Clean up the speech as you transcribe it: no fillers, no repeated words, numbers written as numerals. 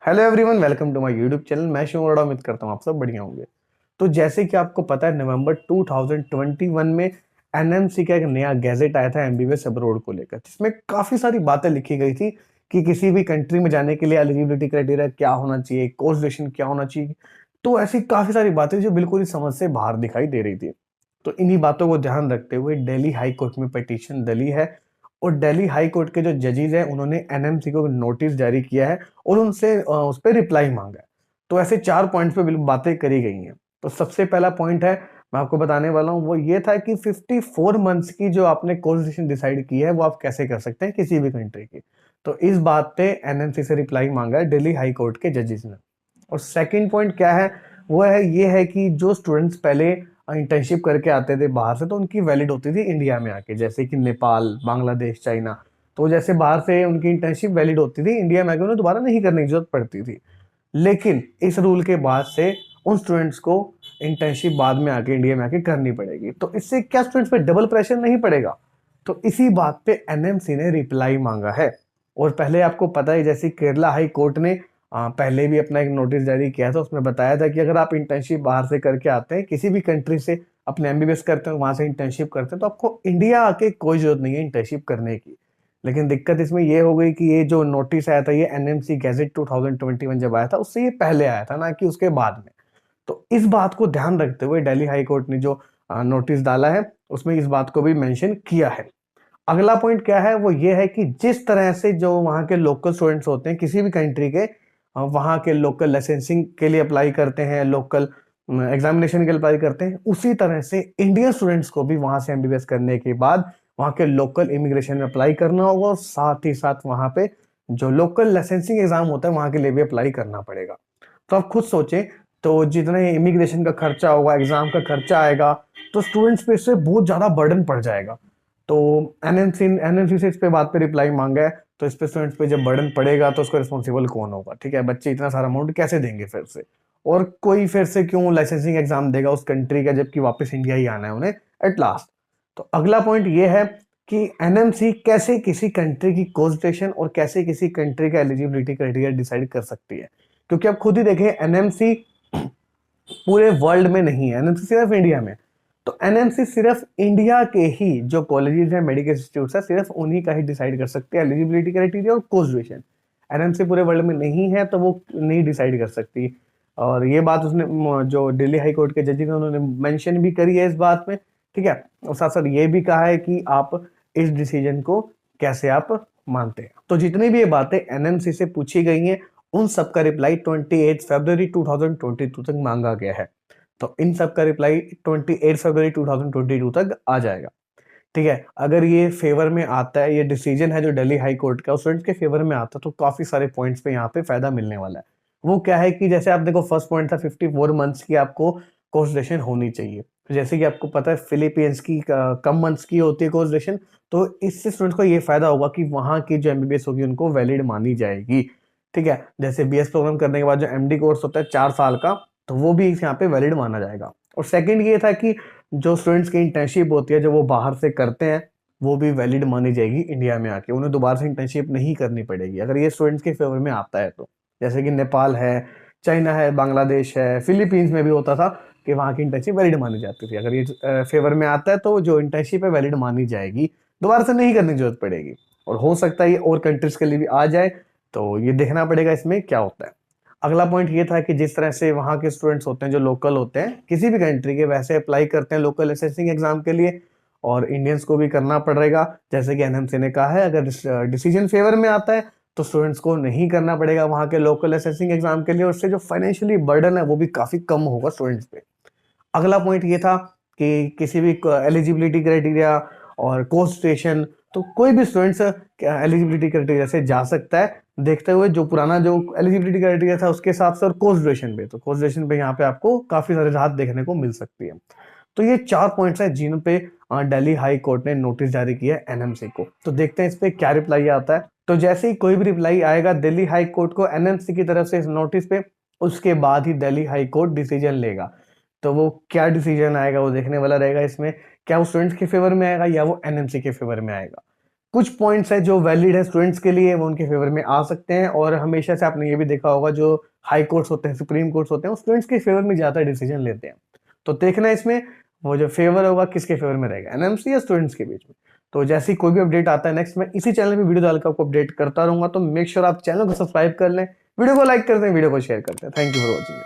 Hello everyone, welcome to my YouTube channel. मैं शिव अरोड़ा, उम्मीद करता हूँ आप सब बढ़िया होंगे। तो जैसे कि आपको पता है, नवंबर 2021 में एनएमसी का एक नया गैजेट आया था एमबीबीएस अब्रोड को लेकर, जिसमें काफी सारी बातें लिखी गई थी कि किसी भी कंट्री में जाने के लिए एलिजिबिलिटी क्राइटेरिया क्या होना चाहिए, कोर्स ड्यूरेशन क्या होना चाहिए। तो ऐसी काफी सारी बातें जो बिल्कुल ही समझ से बाहर दिखाई दे रही थी। तो इन्हीं बातों को ध्यान रखते हुए दिल्ली हाई कोर्ट में पिटीशन डली है, और दिल्ली हाई कोर्ट के जो जजेस हैं उन्होंने एनएमसी को नोटिस जारी किया है और उनसे उस पर रिप्लाई मांगा है। तो ऐसे 4 पॉइंट्स पे बातें करी गई हैं। तो सबसे पहला पॉइंट है, मैं आपको बताने वाला हूँ, वो ये था कि 54 मंथ्स की जो आपने कॉन्स्टिट्यूशन डिसाइड की है वो आप कैसे कर सकते हैं किसी भी कंट्री की। तो इस बात पे एनएमसी से रिप्लाई मांगा है दिल्ली हाई कोर्ट के जजेस ने। और सेकंड पॉइंट क्या है, वो है ये है कि जो स्टूडेंट्स पहले इंटर्नशिप करके आते थे बाहर से, तो उनकी वैलिड होती थी इंडिया में आके, जैसे कि नेपाल, बांग्लादेश, चाइना। तो जैसे बाहर से उनकी इंटर्नशिप वैलिड होती थी, इंडिया में आके उन्हें दोबारा नहीं करने की जरूरत पड़ती थी। लेकिन इस रूल के बाद से उन स्टूडेंट्स को इंटर्नशिप बाद में आके इंडिया में आके करनी पड़ेगी। तो इससे क्या स्टूडेंट्स पे डबल प्रेशर नहीं पड़ेगा? तो इसी बात पे एनएमसी ने रिप्लाई मांगा है। और पहले आपको पता है, जैसे केरला हाई कोर्ट ने पहले भी अपना एक नोटिस जारी किया था, उसमें बताया था कि अगर आप इंटर्नशिप बाहर से करके आते हैं, किसी भी कंट्री से अपने एमबीबीएस करते हैं, वहां से इंटर्नशिप करते हैं, तो आपको इंडिया आके कोई जरूरत नहीं है इंटर्नशिप करने की। लेकिन दिक्कत इसमें ये हो गई कि ये जो नोटिस आया था, ये एनएमसी गैजेट 2021 जब आया था उससे ये पहले आया था, ना कि उसके बाद में। तो इस बात को ध्यान रखते हुए दिल्ली हाई कोर्ट ने जो नोटिस डाला है उसमें इस बात को भी मेंशन किया है। अगला पॉइंट क्या है, वो ये है कि जिस तरह से जो वहाँ के लोकल स्टूडेंट्स होते हैं किसी भी कंट्री के, वहाँ के लोकल लाइसेंसिंग के लिए अप्लाई करते हैं, लोकल एग्जामिनेशन के लिए अप्लाई करते हैं, उसी तरह से इंडियन स्टूडेंट्स को भी वहाँ से एमबीबीएस करने के बाद वहाँ के लोकल इमिग्रेशन में अप्लाई करना होगा, और साथ ही साथ वहाँ पे जो लोकल लाइसेंसिंग एग्जाम होता है वहाँ के लिए भी अप्लाई करना पड़ेगा। तो आप खुद सोचें, तो जितना इमिग्रेशन का खर्चा होगा, एग्जाम का खर्चा आएगा, तो स्टूडेंट्स पे इससे बहुत ज्यादा बर्डन पड़ जाएगा। तो एनएमसी से इस पे बात पे रिप्लाई मांगा है। तो इस पे स्टूडेंट्स पे जब बर्डन पड़ेगा तो उसका रिस्पॉन्सिबल कौन होगा? ठीक है, बच्चे इतना सारा अमाउंट कैसे देंगे फिर से? और कोई फिर से क्यों लाइसेंसिंग एग्जाम देगा उस कंट्री का, जबकि वापस इंडिया ही आना है उन्हें एट लास्ट? तो अगला पॉइंट ये है कि एनएमसी कैसे किसी कंट्री की कोस्टेशन और कैसे किसी कंट्री का एलिजिबिलिटी क्राइटेरिया डिसाइड कर सकती है। क्योंकि आप खुद ही देखें, एनएमसी पूरे वर्ल्ड में नहीं है, एनएमसी सिर्फ इंडिया में। तो एनएमसी सिर्फ इंडिया के ही जो कॉलेजेस हैं, मेडिकल इंस्टीट्यूट है, सिर्फ उन्हीं का ही डिसाइड कर सकते हैं एलिजिबिलिटी क्राइटेरिया और कोर्स ड्यूरेशन। एनएमसी पूरे वर्ल्ड में नहीं है तो वो नहीं डिसाइड कर सकती। और ये बात उसने जो दिल्ली हाई कोर्ट के जज ने उन्होंने मेंशन भी करी है इस बात में। ठीक है, और साथ साथ ये भी कहा है कि आप इस डिसीजन को कैसे आप मानते हैं। तो जितनी भी ये बातें एनएमसी से पूछी गई हैं, उन सब का रिप्लाई 28 फरवरी 2022 तक मांगा गया है। तो इन सब का रिप्लाई 28 फरवरी 2022 तक आ जाएगा। ठीक है, अगर ये फेवर में आता है, ये डिसीजन है जो दिल्ली हाई कोर्ट का स्टूडेंट्स के फेवर में आता है, तो काफी सारे पॉइंट्स पे यहाँ पे फायदा मिलने वाला है। वो क्या है कि जैसे आप देखो, फर्स्ट पॉइंट था 54 मंथ्स की आपको कोर्स ड्यूरेशन होनी चाहिए। तो जैसे कि आपको पता है फिलीपींस की कम मंथ्स की होती है कोर्स ड्यूरेशन। तो इससे स्टूडेंट्स को ये फायदा होगा कि वहाँ की जो एमबीबीएस होगी उनको वैलिड मानी जाएगी। ठीक है, जैसे बीएस प्रोग्राम करने के बाद जो एमडी कोर्स होता है 4 साल का, तो वो भी यहाँ पे वैलिड माना जाएगा। और सेकंड ये था कि जो स्टूडेंट्स की इंटर्नशिप होती है जो वो बाहर से करते हैं, वो भी वैलिड मानी जाएगी इंडिया में आके, उन्हें दोबारा से इंटर्नशिप नहीं करनी पड़ेगी अगर ये स्टूडेंट्स के फेवर में आता है तो। जैसे कि नेपाल है, चाइना है, बांग्लादेश है, फिलीपींस में भी होता था कि वहाँ की इंटर्नशिप वैलिड मानी जाती थी। अगर ये फेवर में आता है तो जो इंटर्नशिप है वैलिड मानी जाएगी, दोबारा से नहीं करने की जरूरत पड़ेगी। और हो सकता है ये और कंट्रीज के लिए भी आ जाए, तो ये देखना पड़ेगा इसमें क्या होता है। अगला पॉइंट ये था कि जिस तरह से वहाँ के स्टूडेंट्स होते हैं जो लोकल होते हैं किसी भी कंट्री के, वैसे अप्लाई करते हैं लोकल असेसिंग एग्जाम के लिए, और इंडियंस को भी करना पड़ेगा। जैसे कि एनएमसी ने कहा है, अगर डिसीजन फेवर में आता है तो स्टूडेंट्स को नहीं करना पड़ेगा वहाँ के लोकल असेसिंग एग्जाम के लिए, और उससे जो फाइनेंशियली बर्डन है वो भी काफी कम होगा स्टूडेंट्स पे। अगला पॉइंट ये था कि किसी भी एलिजिबिलिटी क्राइटेरिया और कोर्स स्टेशन, तो कोई भी स्टूडेंट्स एलिजिबिलिटी क्राइटेरिया से जा सकता है, देखते हुए जो पुराना जो एलिजिबिलिटी क्राइटेरिया था उसके हिसाब से, और कोर्स ड्यूरेशन पे, तो कोर्स ड्यूरेशन पे यहाँ पे आपको काफी सारे राहत देखने को मिल सकती है। तो ये 4 पॉइंट्स हैं जिन पे दिल्ली हाई कोर्ट ने नोटिस जारी किया है एनएमसी को। तो देखते हैं इस पे क्या रिप्लाई आता है। तो जैसे ही कोई भी रिप्लाई आएगा दिल्ली हाई कोर्ट को एनएमसी की तरफ से इस नोटिस पे, उसके बाद ही दिल्ली हाई कोर्ट डिसीजन लेगा। तो वो क्या डिसीजन आएगा वो देखने वाला रहेगा इसमें, क्या वो स्टूडेंट्स के फेवर में आएगा या वो एनएमसी के फेवर में आएगा। कुछ पॉइंट्स है जो वैलिड है स्टूडेंट्स के लिए, वो उनके फेवर में आ सकते हैं। और हमेशा से आपने ये भी देखा होगा जो हाई कोर्ट्स होते हैं, सुप्रीम कोर्ट्स होते हैं, वो स्टूडेंट्स के फेवर में ज्यादा डिसीजन लेते हैं। तो देखना इसमें वो जो फेवर होगा किसके फेवर में रहेगा, एनएमसी या स्टूडेंट्स के बीच में। तो जैसे ही कोई भी अपडेट आता है नेक्स्ट, मैं इसी चैनल में वीडियो डालकर आपको अपडेट करता रहूंगा। तो मेक श्योर आप चैनल को सब्सक्राइब कर लें, वीडियो को लाइक करते हैं, वीडियो को शेयर करते हैं। Thank you for watching.